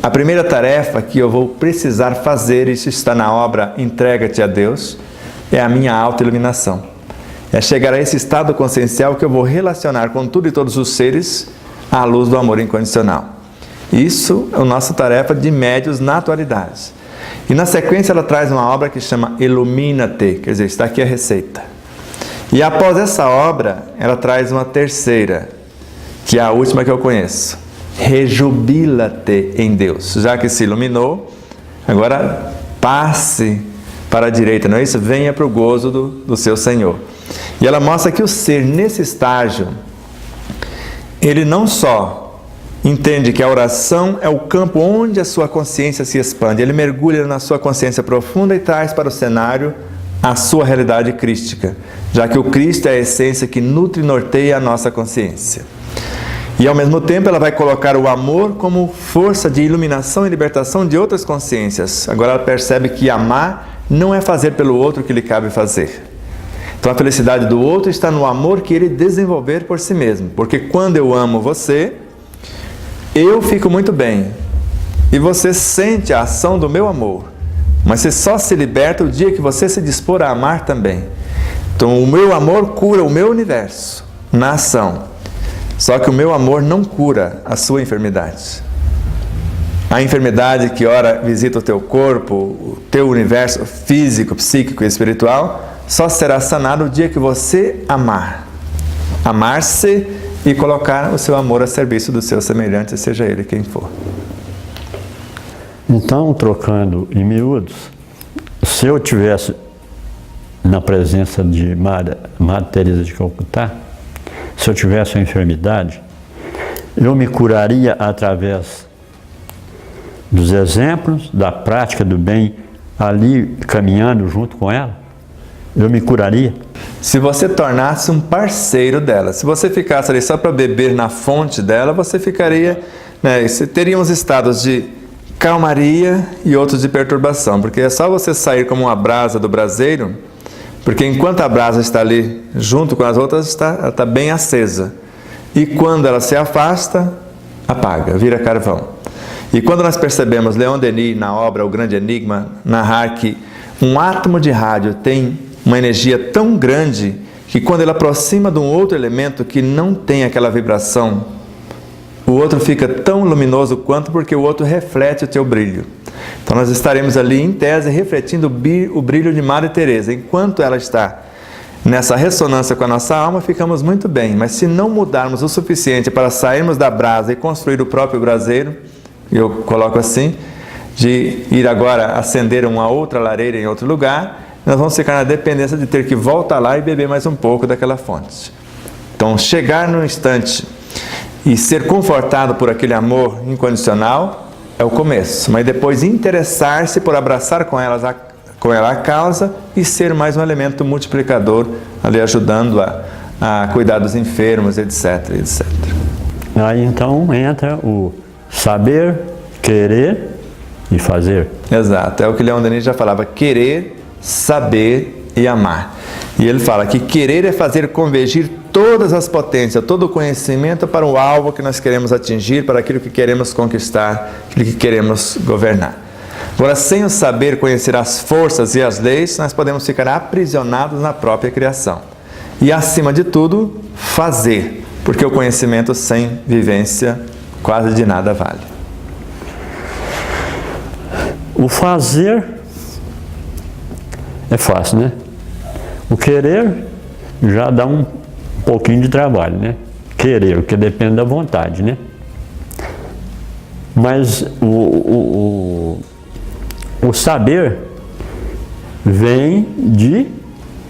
A primeira tarefa que eu vou precisar fazer, isso está na obra Entrega-te a Deus, é a minha autoiluminação. É chegar a esse estado consciencial que eu vou relacionar com tudo e todos os seres à luz do amor incondicional. Isso é a nossa tarefa de médios na atualidade. E na sequência ela traz uma obra que chama Ilumina-te, quer dizer, está aqui a receita. E após essa obra, ela traz uma terceira, que é a última que eu conheço. Rejubila-te em Deus. Já que se iluminou, agora passe para a direita, não é isso? Venha para o gozo do seu Senhor. E ela mostra que o ser nesse estágio, ele não só entende que a oração é o campo onde a sua consciência se expande, ele mergulha na sua consciência profunda e traz para o cenário a sua realidade crística, já que o Cristo é a essência que nutre e norteia a nossa consciência. E ao mesmo tempo ela vai colocar o amor como força de iluminação e libertação de outras consciências. Agora ela percebe que amar não é fazer pelo outro o que lhe cabe fazer. Então a felicidade do outro está no amor que ele desenvolver por si mesmo. Porque quando eu amo você, eu fico muito bem. E você sente a ação do meu amor. Mas você só se liberta o dia que você se dispor a amar também. Então o meu amor cura o meu universo na ação. Só que o meu amor não cura a sua enfermidade. A enfermidade que ora visita o teu corpo, o teu universo físico, psíquico e espiritual, só será sanado o dia que você amar. Amar-se e colocar o seu amor a serviço do seu semelhante, seja ele quem for. Então, trocando em miúdos, se eu tivesse na presença de Madre Teresa de Calcutá, se eu tivesse uma enfermidade, eu me curaria através dos exemplos, da prática do bem, ali caminhando junto com ela? Eu me curaria? Se você tornasse um parceiro dela, se você ficasse ali só para beber na fonte dela, você ficaria, você teria uns estados de calmaria e outros de perturbação, porque é só você sair como uma brasa do braseiro, porque enquanto a brasa está ali junto com as outras, ela está bem acesa. E quando ela se afasta, apaga, vira carvão. E quando nós percebemos Leon Denis, na obra O Grande Enigma, narrar que um átomo de rádio tem uma energia tão grande que quando ele aproxima de um outro elemento que não tem aquela vibração, o outro fica tão luminoso quanto, porque o outro reflete o teu brilho. Então nós estaremos ali em tese refletindo o brilho de Madre Teresa. Enquanto ela está nessa ressonância com a nossa alma, ficamos muito bem. Mas se não mudarmos o suficiente para sairmos da brasa e construir o próprio braseiro, eu coloco assim, de ir agora acender uma outra lareira em outro lugar, nós vamos ficar na dependência de ter que voltar lá e beber mais um pouco daquela fonte. Então chegar no instante e ser confortado por aquele amor incondicional é o começo, mas depois interessar-se por abraçar com ela a causa e ser mais um elemento multiplicador, ali ajudando a cuidar dos enfermos, etc, etc. Aí então entra o saber, querer e fazer. Exato, é o que Leon Denis já falava, querer, saber e amar. E ele fala que querer é fazer convergir todas as potências, todo o conhecimento para o alvo que nós queremos atingir, para aquilo que queremos conquistar, aquilo que queremos governar. Agora, sem o saber conhecer as forças e as leis, nós podemos ficar aprisionados na própria criação. E, acima de tudo, fazer, porque o conhecimento sem vivência quase de nada vale. O fazer é fácil, né? O querer já dá um pouquinho de trabalho, né? Querer, porque depende da vontade, né? Mas o saber vem de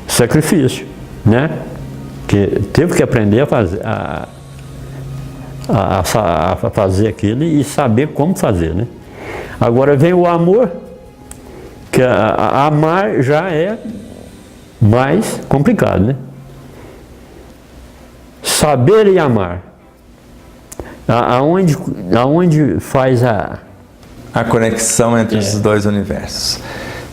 sacrifício, né? Que teve que aprender a fazer, a fazer aquilo e saber como fazer, né? Agora vem o amor, que amar já é mais complicado, né? Saber e amar. Aonde faz a conexão entre os dois universos.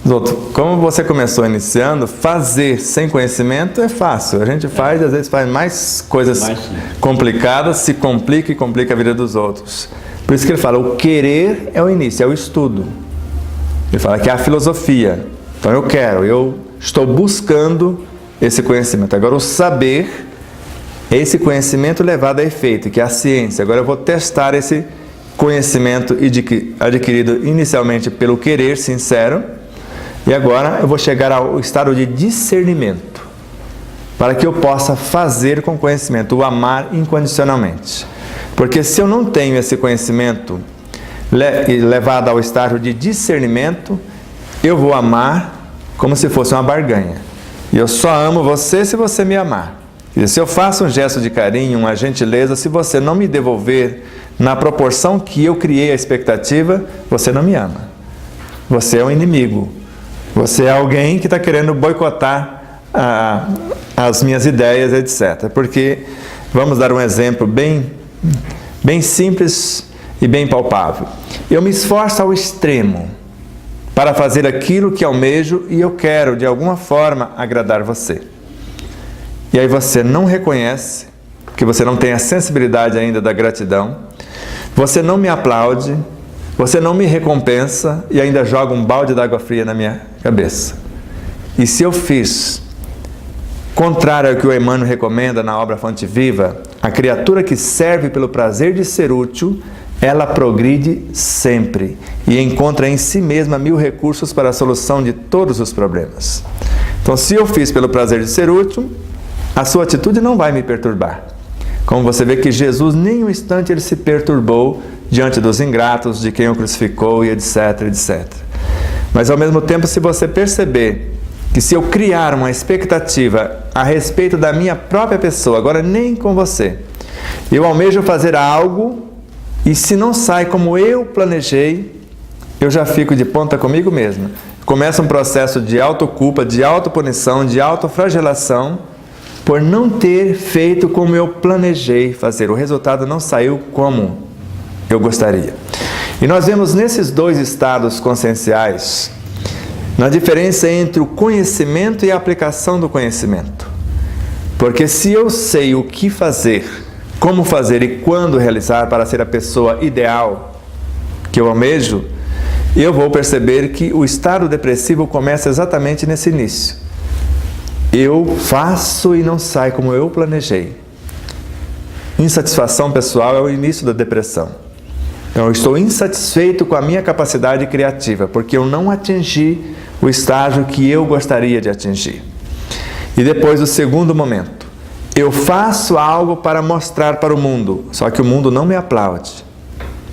Doutor, como você começou iniciando, fazer sem conhecimento é fácil. A gente faz, às vezes faz mais coisas complicadas, se complica e complica a vida dos outros. Por isso que ele fala, o querer é o início, é o estudo. Ele fala que é a filosofia. Então eu estou buscando esse conhecimento. Agora o saber é esse conhecimento levado a efeito, que é a ciência. Agora eu vou testar esse conhecimento adquirido inicialmente pelo querer sincero, e agora eu vou chegar ao estado de discernimento, para que eu possa fazer com conhecimento, o amar incondicionalmente. Porque se eu não tenho esse conhecimento levado ao estágio de discernimento, eu vou amar como se fosse uma barganha. E eu só amo você se você me amar. E se eu faço um gesto de carinho, uma gentileza, se você não me devolver na proporção que eu criei a expectativa, você não me ama. Você é um inimigo. Você é alguém que está querendo boicotar as minhas ideias, etc. Porque, vamos dar um exemplo bem simples e bem palpável. Eu me esforço ao extremo para fazer aquilo que almejo e eu quero, de alguma forma, agradar você. E aí você não reconhece, porque você não tem a sensibilidade ainda da gratidão, você não me aplaude, você não me recompensa e ainda joga um balde d'água fria na minha cabeça. E se eu fiz contrário ao que o Emmanuel recomenda na obra Fonte Viva, a criatura que serve pelo prazer de ser útil, ela progride sempre e encontra em si mesma 1000 recursos para a solução de todos os problemas. Então, se eu fiz pelo prazer de ser útil, a sua atitude não vai me perturbar. Como você vê que Jesus, nem um instante, ele se perturbou diante dos ingratos, de quem o crucificou e etc, etc. Mas ao mesmo tempo, se você perceber que se eu criar uma expectativa a respeito da minha própria pessoa, agora nem com você, eu almejo fazer algo e se não sai como eu planejei, eu já fico de ponta comigo mesmo. Começa um processo de autoculpa, de autopunição, de autoflagelação, por não ter feito como eu planejei fazer. O resultado não saiu como eu gostaria. E nós vemos nesses dois estados conscienciais, na diferença entre o conhecimento e a aplicação do conhecimento. Porque se eu sei o que fazer, como fazer e quando realizar para ser a pessoa ideal que eu almejo, eu vou perceber que o estado depressivo começa exatamente nesse início. Eu faço e não sai como eu planejei. Insatisfação pessoal é o início da depressão. Então eu estou insatisfeito com a minha capacidade criativa, porque eu não atingi o estágio que eu gostaria de atingir. E depois o segundo momento. Eu faço algo para mostrar para o mundo, só que o mundo não me aplaude,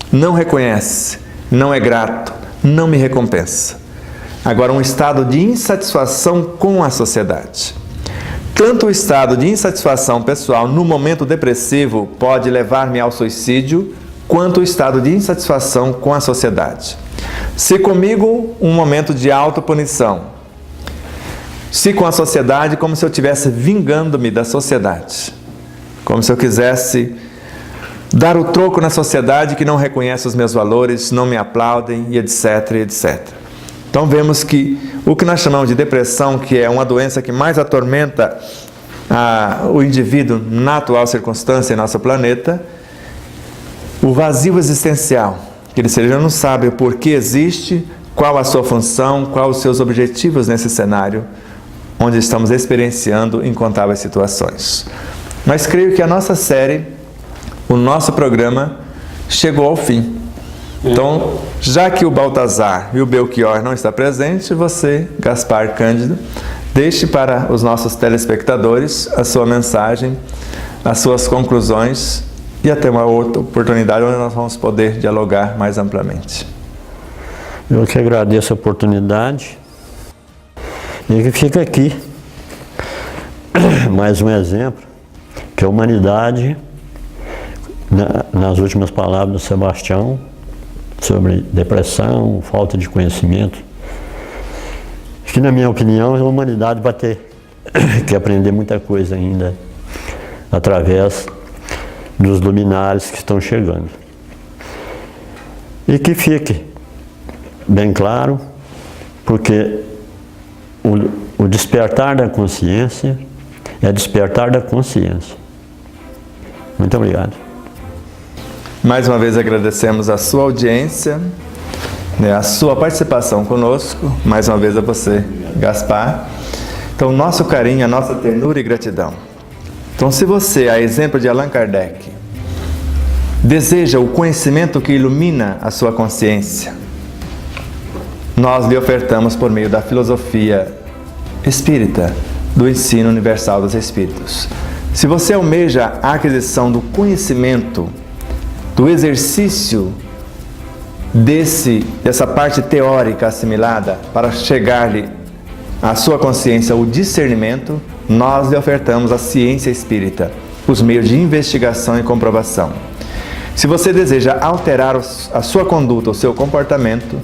não reconhece, não é grato, não me recompensa. Agora, um estado de insatisfação com a sociedade. Tanto o estado de insatisfação pessoal no momento depressivo pode levar-me ao suicídio, quanto o estado de insatisfação com a sociedade. Se comigo, um momento de autopunição. Se com a sociedade, como se eu estivesse vingando-me da sociedade. Como se eu quisesse dar o troco na sociedade que não reconhece os meus valores, não me aplaudem, e etc, etc. Então vemos que o que nós chamamos de depressão, que é uma doença que mais atormenta o indivíduo na atual circunstância em nosso planeta, o vazio existencial, que ele seja não sabe o porquê existe, qual a sua função, quais os seus objetivos nesse cenário, onde estamos experienciando incontáveis situações. Mas creio que a nossa série, o nosso programa, chegou ao fim. Então, já que o Baltazar e o Belchior não estão presentes, você, Gaspar Cândido, deixe para os nossos telespectadores a sua mensagem, as suas conclusões e até uma outra oportunidade onde nós vamos poder dialogar mais amplamente. Eu que agradeço a oportunidade e que fica aqui mais um exemplo que a humanidade, nas últimas palavras do Sebastião, sobre depressão, falta de conhecimento, que na minha opinião a humanidade vai ter que aprender muita coisa ainda através dos luminares que estão chegando. E que fique bem claro, porque o despertar da consciência é despertar da consciência. Muito obrigado. Mais uma vez agradecemos a sua audiência, a sua participação conosco, mais uma vez a você, Gaspar. Então, nosso carinho, a nossa ternura e gratidão. Então, se você, a exemplo de Allan Kardec, deseja o conhecimento que ilumina a sua consciência, nós lhe ofertamos por meio da filosofia espírita, do ensino universal dos espíritos. Se você almeja a aquisição do conhecimento, do exercício dessa parte teórica assimilada para chegar-lhe à sua consciência o discernimento, nós lhe ofertamos a ciência espírita, os meios de investigação e comprovação. Se você deseja alterar a sua conduta, o seu comportamento,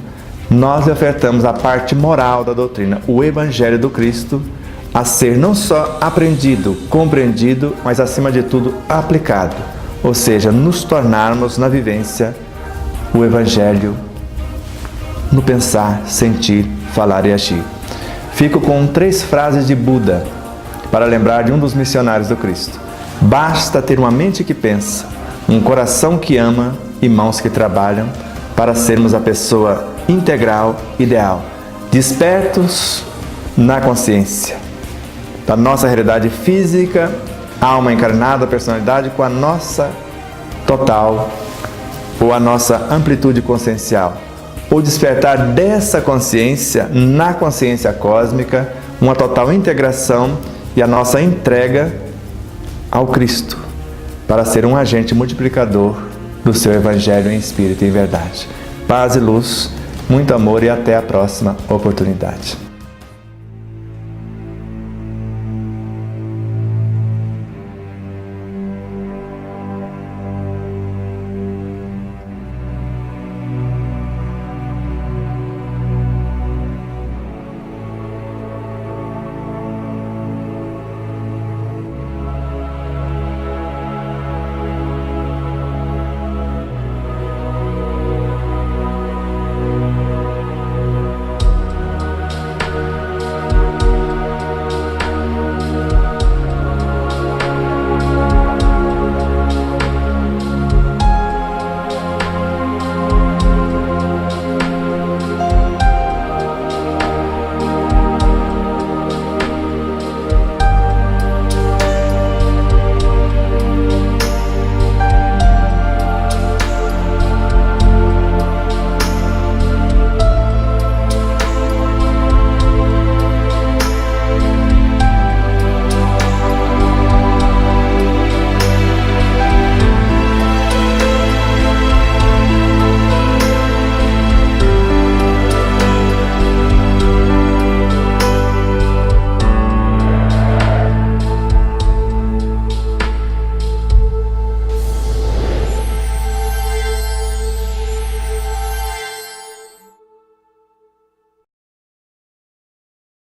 nós lhe ofertamos a parte moral da doutrina, o Evangelho do Cristo, a ser não só aprendido, compreendido, mas acima de tudo aplicado. Ou seja, nos tornarmos na vivência o Evangelho no pensar, sentir, falar e agir. Fico com 3 frases de Buda para lembrar de um dos missionários do Cristo. Basta ter uma mente que pensa, um coração que ama e mãos que trabalham para sermos a pessoa integral, ideal, despertos na consciência da nossa realidade física, alma encarnada, personalidade, com a nossa total ou a nossa amplitude consciencial. O despertar dessa consciência na consciência cósmica, uma total integração e a nossa entrega ao Cristo, para ser um agente multiplicador do seu Evangelho em Espírito e em verdade. Paz e luz, muito amor e até a próxima oportunidade.